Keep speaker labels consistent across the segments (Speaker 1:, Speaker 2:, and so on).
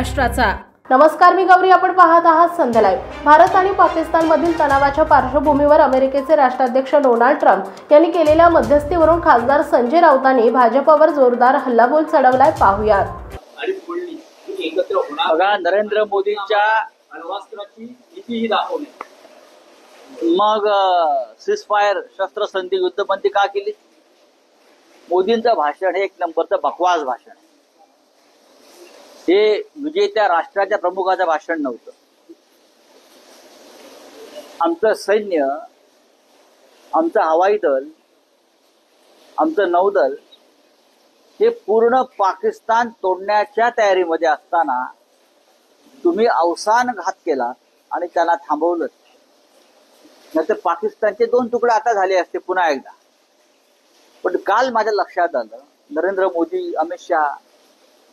Speaker 1: राष्ट्राचा।
Speaker 2: नमस्कार, मी गौरी. आपण पाहत आहात संध्या लाईव्ह. भारत आणि पाकिस्तान मधील तणावाच्या पार्श्वभूमीवर अमेरिकेचे राष्ट्राध्यक्ष डोनाल्ड ट्रम्प यांनी केलेल्या मध्यस्थीवरून खासदार संजय राऊतांनी भाजपवर जोरदार हल्लाबोल चढवलाय. पाहूया.
Speaker 3: बघा, नरेंद्र मोदींच्या अण्वस्त्राची भीतीही दाखवली. मग सीजफायर शस्त्रसंधी युद्धबंदी का केली? मोदींचं भाषण हे एक नंबरचं बकवास भाषण आहे. हे विजेत्या राष्ट्राच्या प्रमुखाचं भाषण नव्हतं. आमचं सैन्य, आमचं हवाई दल, आमचं नौदल हे पूर्ण पाकिस्तान तोडण्याच्या तयारीमध्ये असताना तुम्ही अवसान घात केला आणि त्याला थांबवलं. नाहीतर पाकिस्तानचे 2 तुकडे आता झाले असते पुन्हा एकदा. पण काल माझ्या लक्षात आलं, नरेंद्र मोदी, अमित शहा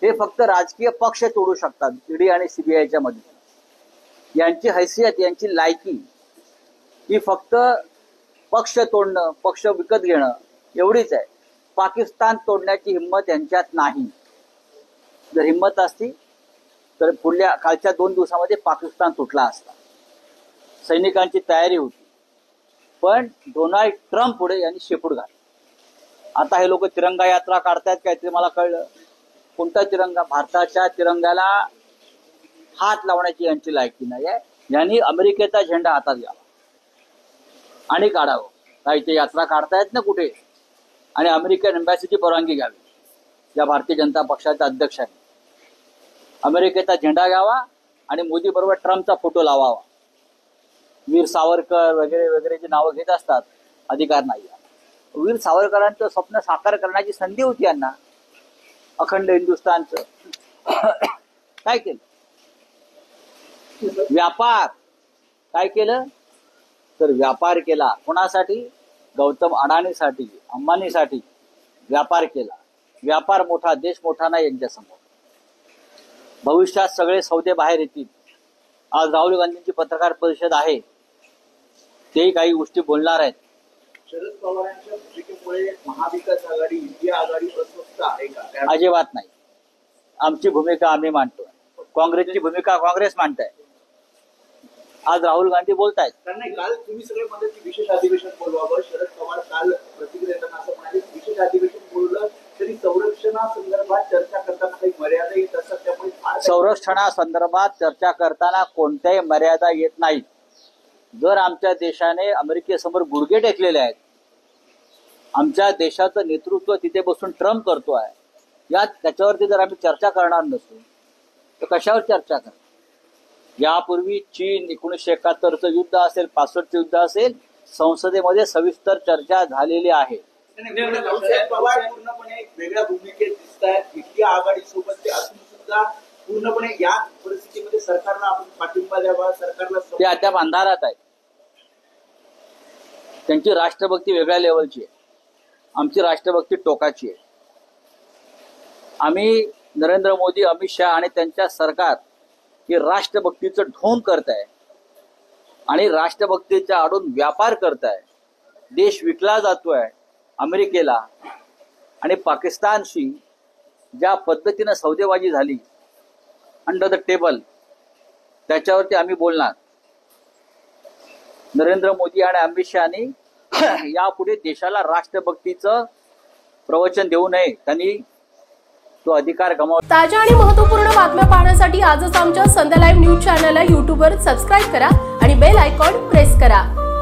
Speaker 3: हे फक्त राजकीय पक्ष तोडू शकतात. ईडी आणि सीबीआयच्या मध्ये यांची हैसियत, यांची लायकी ही फक्त पक्ष तोडणं, पक्ष विकत घेणं एवढीच आहे. पाकिस्तान तोडण्याची हिंमत यांच्यात नाही. जर हिंमत असती तर कालच्या 2 दिवसामध्ये पाकिस्तान तुटला असता. सैनिकांची तयारी होती. पण डोनाल्ड ट्रम्प पुढे यांनी शेपूट घातली. आता हे लोक तिरंगा यात्रा काढतायत काय ते मला कळलं. कोणता तिरंगा? भारताच्या तिरंगाला हात लावण्याची यांची लायकी नाही आहे. यांनी अमेरिकेचा झेंडा हातात घ्यावा आणि काढावं. काही ते यात्रा काढतायत ना कुठे, आणि अमेरिकन एम्बॅसीची परवानगी घ्यावी. या भारतीय जनता पक्षाच्या अध्यक्षांनी अमेरिकेचा झेंडा घ्यावा आणि मोदी बरोबर ट्रम्पचा फोटो लावावा. वीर सावरकर वगैरे वगैरे जे नावं घेत असतात, अधिकार नाही. वीर सावरकरांचं स्वप्न साकार करण्याची संधी होती यांना. अखंड हिंदुस्थानचं काय केलं? व्यापार काय केलं? तर व्यापार केला. कोणासाठी? गौतम अडाणीसाठी, अंबानीसाठी व्यापार केला. व्यापार मोठा, देश मोठा नाही यांच्यासमोर. भविष्यात सगळे सौदे बाहेर येतील. आज राहुल गांधींची पत्रकार परिषद आहे, तेही काही गोष्टी बोलणार आहेत.
Speaker 4: शरद पवारांच्या भूमिकेमुळे महाविकास आघाडी, इंडिया आघाडी अस्वस्थ आहे का?
Speaker 3: अजिबात नाही. आमची भूमिका आम्ही मांडतोय. काँग्रेसची भूमिका काँग्रेस मांडताय. आज राहुल गांधी बोलतायत.
Speaker 4: नाही, काल तुम्ही सगळे म्हणत की विशेष अधिवेशन बोलवावं. शरद पवार काल प्रतिक्रिया देताना असं म्हणाले, विशेष अधिवेशन बोललं तरी संरक्षणासंदर्भात चर्चा करताना काही मर्यादा येत असतात. त्यामुळे
Speaker 3: संरक्षणासंदर्भात चर्चा करताना कोणत्याही मर्यादा येत नाहीत. जर आमच्या देशाने अमेरिकेसमोर गुडघे टेकलेले आहेत, आमच्या देशाचं नेतृत्व तिथे बसून ट्रम्प करतोय, त्याच्यावरती जर आम्ही चर्चा करणार नसू तर कशावर चर्चा करणार? यापूर्वी चीन 1971चं युद्ध असेल, 65चं युद्ध असेल, संसदेमध्ये सविस्तर चर्चा झालेली आहे.
Speaker 4: पवार पूर्णपणे वेगळ्या भूमिकेत दिसत आहेत. इंडिया आघाडी सोबत ते असून सुद्धा पूर्णपणे या परिस्थितीमध्ये सरकारला आपण पाठिंबा द्यावा, सरकारला
Speaker 3: ते अद्याप अंधारात आहेत. त्यांची राष्ट्रभक्ती वेगळ्या लेवलची आहे, आमची राष्ट्रभक्ती टोकाची आहे. आम्ही नरेंद्र मोदी, अमित शहा आणि त्यांच्या सरकार हे राष्ट्रभक्तीचं ढोंग करताय आणि राष्ट्रभक्तीच्या आडून व्यापार करताय. देश विकला जातोय अमेरिकेला, आणि पाकिस्तानशी ज्या पद्धतीनं सौदेबाजी झाली अंडर द टेबल, त्याच्यावरती आम्ही बोलणार. नरेंद्र मोदी आणि अमित शहानी यापुढे देशाला राष्ट्रभक्तीचं प्रवचन देऊ नये. त्यांनी तो अधिकार गमावला.
Speaker 2: ताज्या आणि महत्त्वपूर्ण बातम्या पाहण्यासाठी आजच आमच्या संध्या लाईव्ह न्यूज चॅनलला YouTubeवर सबस्क्राईब करा आणि बेल आयकॉन प्रेस करा.